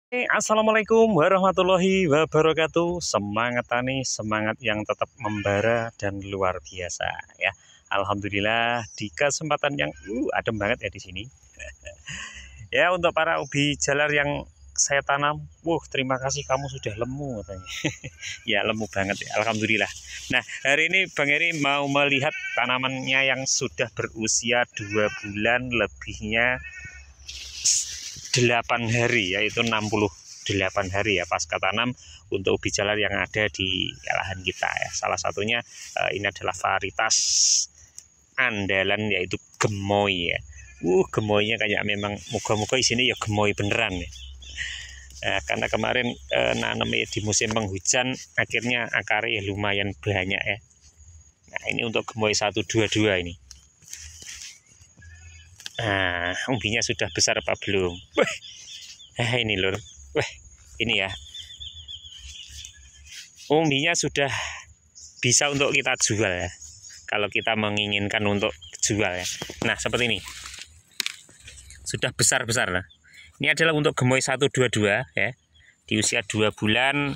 Assalamualaikum warahmatullahi wabarakatuh. Semangat tani, semangat yang tetap membara dan luar biasa ya. Alhamdulillah di kesempatan yang adem banget ya di sini. Ya untuk para ubi jalar yang saya tanam, terima kasih kamu sudah lemu katanya. Ya lemu banget ya, alhamdulillah. Nah hari ini Bang Eri mau melihat tanamannya yang sudah berusia 2 bulan lebihnya 8 hari, yaitu 68 hari ya pasca tanam untuk ubi jalar yang ada di lahan kita ya. Salah satunya ini adalah varietas andalan yaitu gemoy ya. Gemoynya kayak memang moga-moga isinya ya gemoy beneran ya. Karena kemarin nanam di musim penghujan akhirnya akarnya lumayan banyak ya. Nah ini untuk gemoy 122 ini. Nah, umbinya sudah besar apa belum? Ini lur. Ini ya. Umbinya sudah bisa untuk kita jual ya. Kalau kita menginginkan untuk jual ya. Nah, seperti ini. Sudah besar-besar lah. Ini adalah untuk gemoy 122 ya. Di usia 2 bulan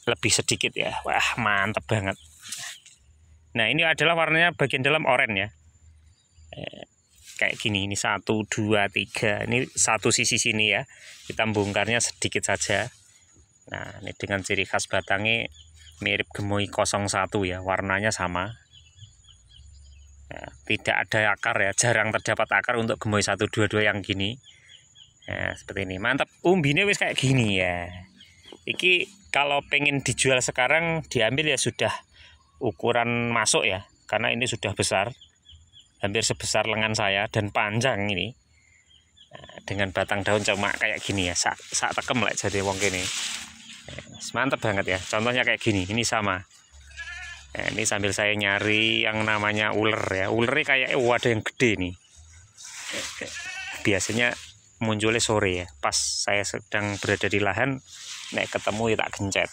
lebih sedikit ya. Wah, mantap banget. Nah, ini adalah warnanya bagian dalam oranye ya. Kayak gini, ini 1, 2, 3, ini satu sisi sini ya, kita bongkarnya sedikit saja. Nah ini dengan ciri khas batangnya mirip gemoy 01 ya, warnanya sama. Nah, tidak ada akar ya, jarang terdapat akar untuk gemoy 122 yang gini. Nah seperti ini, mantap. Umbinya wis kayak gini ya. Iki kalau pengen dijual sekarang diambil ya sudah ukuran masuk ya, karena ini sudah besar, hampir sebesar lengan saya dan panjang ini. Nah, dengan batang daun cuma kayak gini ya, sak tekem lah jadi wong gini. Mantap banget ya, contohnya kayak gini, ini sama. Nah, ini sambil saya nyari yang namanya uler ya, ulernya kayak ada yang gede nih. Biasanya munculnya sore ya, pas saya sedang berada di lahan, nek ketemu ya tak gencet.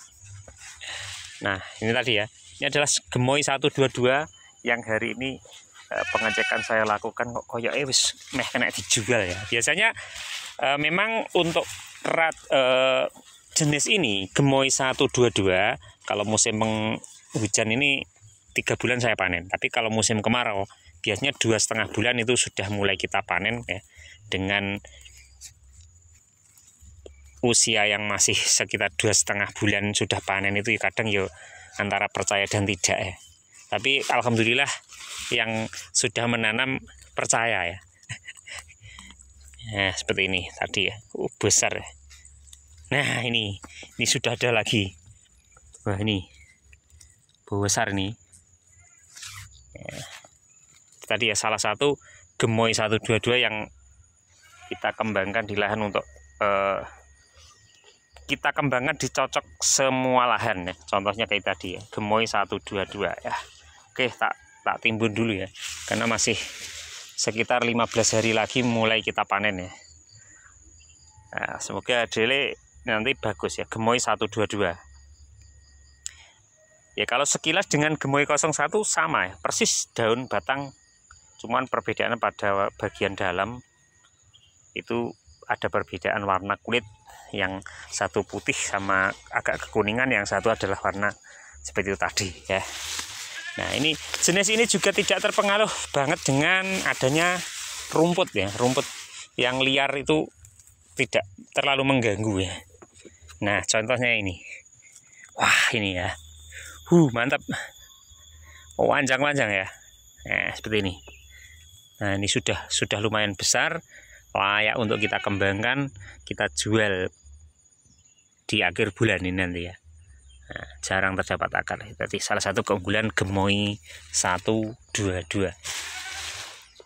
Nah ini tadi ya, ini adalah gemoy 122 yang hari ini pengecekan saya lakukan kok koyoknya wis meh kena dijual ya. Biasanya memang untuk jenis ini gemoy 122 kalau musim penghujan ini 3 bulan saya panen. Tapi kalau musim kemarau biasanya 2,5 bulan itu sudah mulai kita panen ya, dengan usia yang masih sekitar 2,5 bulan sudah panen itu kadang yo antara percaya dan tidak ya. Tapi alhamdulillah yang sudah menanam percaya ya. Nah seperti ini tadi ya, besar ya. Nah ini sudah ada lagi. Wah ini besar nih ya. Tadi ya salah satu gemoy 122 yang kita kembangkan di lahan untuk kita kembangkan dicocok semua lahan ya. Contohnya kayak tadi ya, gemoy 122 ya. Oke, tak timbun dulu ya, karena masih sekitar 15 hari lagi mulai kita panen ya. Nah, semoga hasilnya nanti bagus ya, gemoy 122. Ya kalau sekilas dengan gemoy 01 sama ya, persis daun batang, cuman perbedaannya pada bagian dalam itu ada perbedaan warna kulit, yang satu putih sama agak kekuningan, yang satu adalah warna seperti itu tadi ya. Nah ini jenis ini juga tidak terpengaruh banget dengan adanya rumput ya, rumput yang liar itu tidak terlalu mengganggu ya. Nah contohnya ini, wah ini ya, mantap, panjang-panjang ya. Nah seperti ini. Nah ini sudah lumayan besar, layak untuk kita kembangkan, kita jual di akhir bulan ini nanti ya. Nah, jarang terdapat akar. Berarti salah satu keunggulan gemoy 122.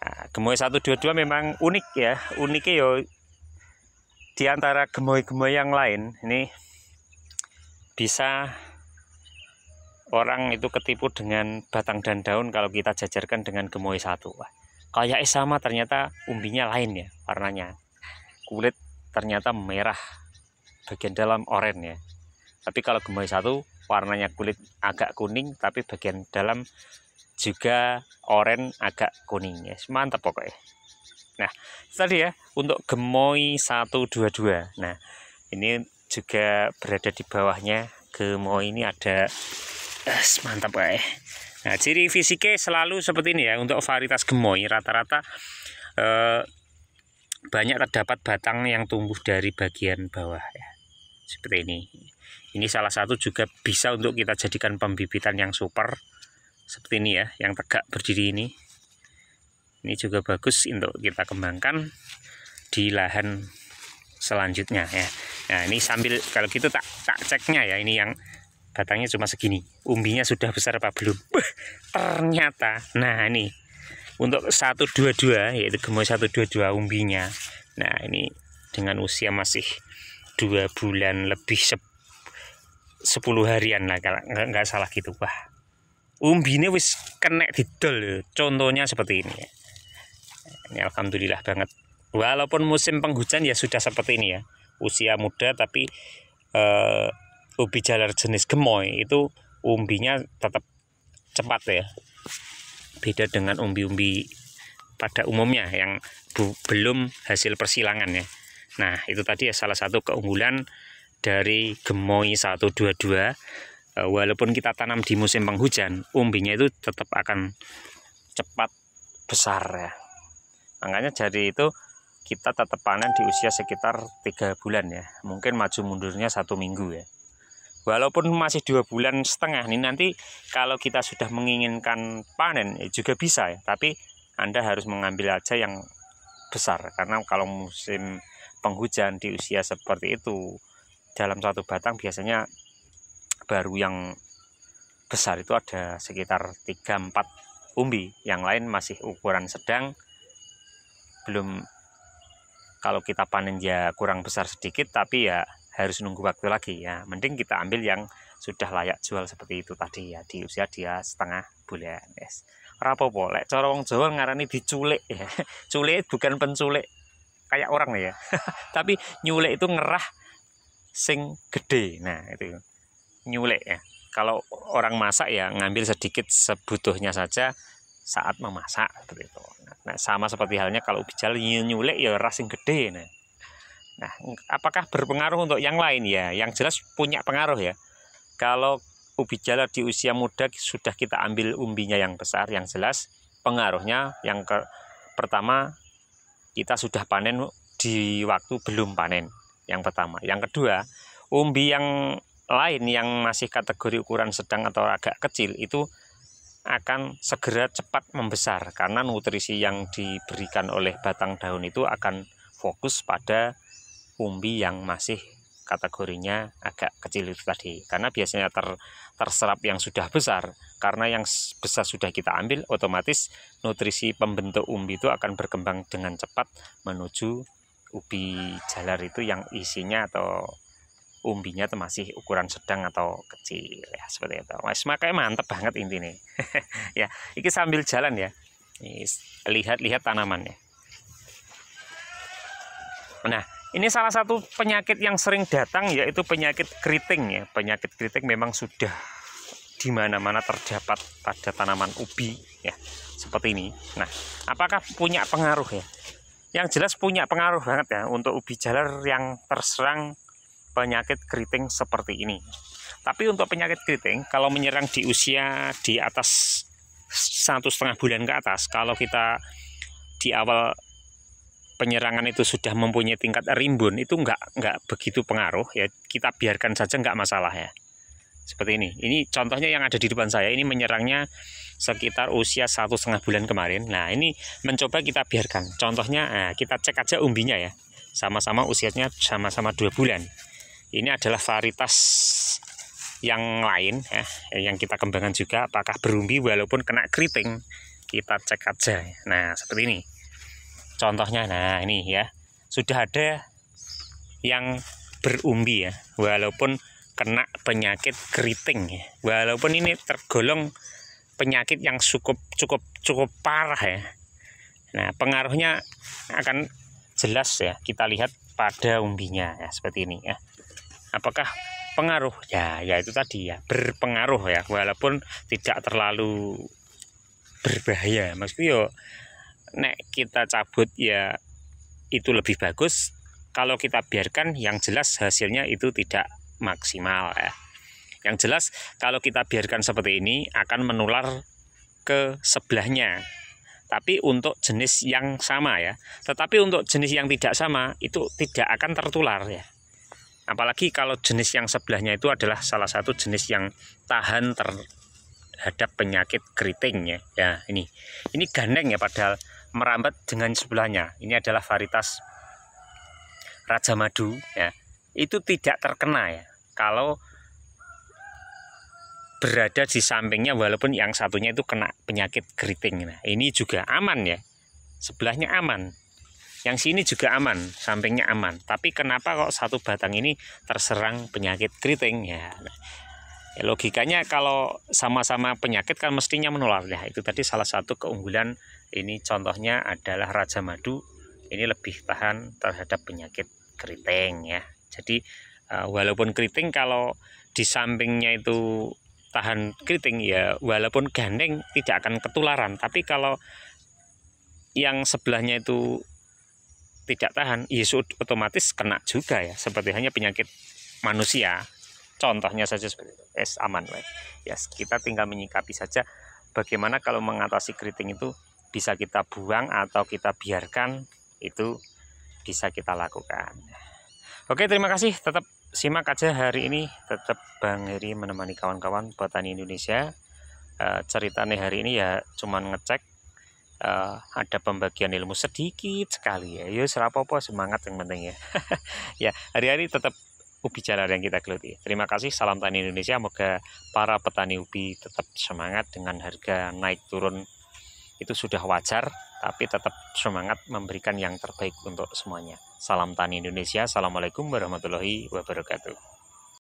Nah, gemoy 122 memang unik ya. Uniknya yo di antara gemoy-gemoy yang lain ini bisa orang itu ketipu dengan batang dan daun kalau kita jajarkan dengan gemoy 1. Wah, kayaknya sama, ternyata umbinya lain ya warnanya. Kulit ternyata merah, bagian dalam oranye ya. Tapi kalau gemoy 1 warnanya kulit agak kuning, tapi bagian dalam juga oranye agak kuning ya. Mantap pokoknya. Nah tadi ya untuk gemoy 122. Nah Ini juga berada di bawahnya gemoy ini ada. Mantap ya. Nah, ciri fisiknya selalu seperti ini ya. Untuk varietas gemoy rata-rata banyak terdapat batang yang tumbuh dari bagian bawah ya. Seperti ini. Ini salah satu juga bisa untuk kita jadikan pembibitan yang super. Seperti ini ya, yang tegak berdiri ini. Ini juga bagus untuk kita kembangkan di lahan selanjutnya ya. Nah, ini sambil kalau gitu tak ceknya ya, ini yang batangnya cuma segini, umbinya sudah besar apa belum? Ternyata, nah ini untuk 122 yaitu gemoy 122 umbinya. Nah ini dengan usia masih 2 bulan lebih 10 harian lah kalau nggak salah gitu. Wah, umbinya wis kena didol, contohnya seperti ini ya. Ini alhamdulillah banget. Walaupun musim penghujan ya sudah seperti ini ya, usia muda tapi ubi jalar jenis gemoy itu umbinya tetap cepat ya. Beda dengan umbi-umbi pada umumnya yang belum hasil persilangan ya. Nah, itu tadi ya salah satu keunggulan dari gemoy 122. Walaupun kita tanam di musim penghujan, umbinya itu tetap akan cepat besar ya. Makanya jadi itu kita tetap panen di usia sekitar 3 bulan ya. Mungkin maju mundurnya 1 minggu ya. Walaupun masih 2 bulan setengah nih, nanti kalau kita sudah menginginkan panen ya juga bisa ya. Tapi Anda harus mengambil aja yang besar, karena kalau musim penghujan di usia seperti itu, dalam satu batang biasanya baru yang besar itu ada sekitar 3-4 umbi. Yang lain masih ukuran sedang, belum, kalau kita panen ya kurang besar sedikit, tapi ya harus nunggu waktu lagi ya. Mending kita ambil yang sudah layak jual seperti itu tadi ya, di usia dia setengah bulan. Yes. Rapopo, lek cara wong Jawa ngarani diculik ya. Culik bukan penculik kayak orang ya. Tapi nyulik itu ngerah sing gede. Nah, itu nyulik ya. Kalau orang masak ya ngambil sedikit sebutuhnya saja saat memasak seperti itu. Nah, sama seperti halnya kalau ubi jalar nyulik ya ras sing gede. Nah, apakah berpengaruh untuk yang lain ya? Yang jelas punya pengaruh ya. Kalau ubi jalar di usia muda sudah kita ambil umbinya yang besar, yang jelas pengaruhnya yang pertama, kita sudah panen di waktu belum panen. Yang pertama. Yang kedua, umbi yang lain yang masih kategori ukuran sedang atau agak kecil itu akan segera cepat membesar, karena nutrisi yang diberikan oleh batang daun itu akan fokus pada umbi yang masih kategorinya agak kecil itu tadi, karena biasanya terserap yang sudah besar. Karena yang besar sudah kita ambil, otomatis nutrisi pembentuk umbi itu akan berkembang dengan cepat menuju ubi jalar itu yang isinya atau umbinya itu masih ukuran sedang atau kecil ya, seperti itu. Mas, makanya mantep banget intinya. Ya, ini sambil jalan ya, lihat-lihat tanamannya. Nah, ini salah satu penyakit yang sering datang yaitu penyakit keriting ya. Penyakit keriting memang sudah di mana-mana terdapat pada tanaman ubi ya, seperti ini. Nah, apakah punya pengaruh ya? Yang jelas punya pengaruh banget ya untuk ubi jalar yang terserang penyakit keriting seperti ini. Tapi untuk penyakit keriting kalau menyerang di usia di atas 1,5 bulan ke atas, kalau kita di awal penyerangan itu sudah mempunyai tingkat rimbun, itu nggak begitu pengaruh ya, kita biarkan saja, nggak masalah ya. Seperti ini contohnya yang ada di depan saya, ini menyerangnya sekitar usia 1,5 bulan kemarin. Nah, ini mencoba kita biarkan contohnya. Nah, kita cek aja umbinya ya, sama-sama usianya sama-sama 2 bulan. Ini adalah varietas yang lain ya, yang kita kembangkan juga, apakah berumbi walaupun kena keriting, kita cek aja. Nah, seperti ini contohnya. Nah, ini ya sudah ada yang berumbi ya, walaupun kena penyakit keriting ya. Walaupun ini tergolong penyakit yang cukup parah ya. Nah, pengaruhnya akan jelas ya, kita lihat pada umbinya ya, seperti ini ya. Apakah pengaruh? Ya itu tadi ya, berpengaruh ya, walaupun tidak terlalu berbahaya. Maksudnya yo nek kita cabut ya itu lebih bagus, kalau kita biarkan yang jelas hasilnya itu tidak maksimal ya. Yang jelas kalau kita biarkan seperti ini akan menular ke sebelahnya. Tapi untuk jenis yang sama ya. Tetapi untuk jenis yang tidak sama itu tidak akan tertular ya. Apalagi kalau jenis yang sebelahnya itu adalah salah satu jenis yang tahan terhadap penyakit keriting ya. Ya, ini gandeng ya, padahal merambat dengan sebelahnya. Ini adalah varietas Raja Madu ya. Itu tidak terkena ya kalau berada di sampingnya, walaupun yang satunya itu kena penyakit keriting. Nah, ini juga aman ya, sebelahnya aman, yang sini juga aman, sampingnya aman. Tapi kenapa kok satu batang ini terserang penyakit keriting ya? Ya logikanya kalau sama-sama penyakit kan mestinya menular ya. Itu tadi salah satu keunggulan. Ini contohnya adalah Raja Madu, ini lebih tahan terhadap penyakit keriting ya. Jadi walaupun keriting kalau di sampingnya itu tahan keriting ya, walaupun gandeng tidak akan ketularan. Tapi kalau yang sebelahnya itu tidak tahan, ya otomatis kena juga ya, seperti hanya penyakit manusia. Contohnya saja seperti itu. Aman ya, kita tinggal menyikapi saja bagaimana kalau mengatasi keriting itu. Bisa kita buang atau kita biarkan, itu bisa kita lakukan. Oke, terima kasih, tetap simak aja hari ini, tetap Bang Heri menemani kawan-kawan petani Indonesia. Ceritanya hari ini ya cuman ngecek, ada pembagian ilmu sedikit sekali ya. Yuk serapopo, semangat yang penting ya. Ya, hari-hari tetap ubi jalar yang kita geluti. Terima kasih, salam tani Indonesia. Semoga para petani ubi tetap semangat. Dengan harga naik turun itu sudah wajar, tapi tetap semangat memberikan yang terbaik untuk semuanya. Salam tani Indonesia. Assalamualaikum warahmatullahi wabarakatuh.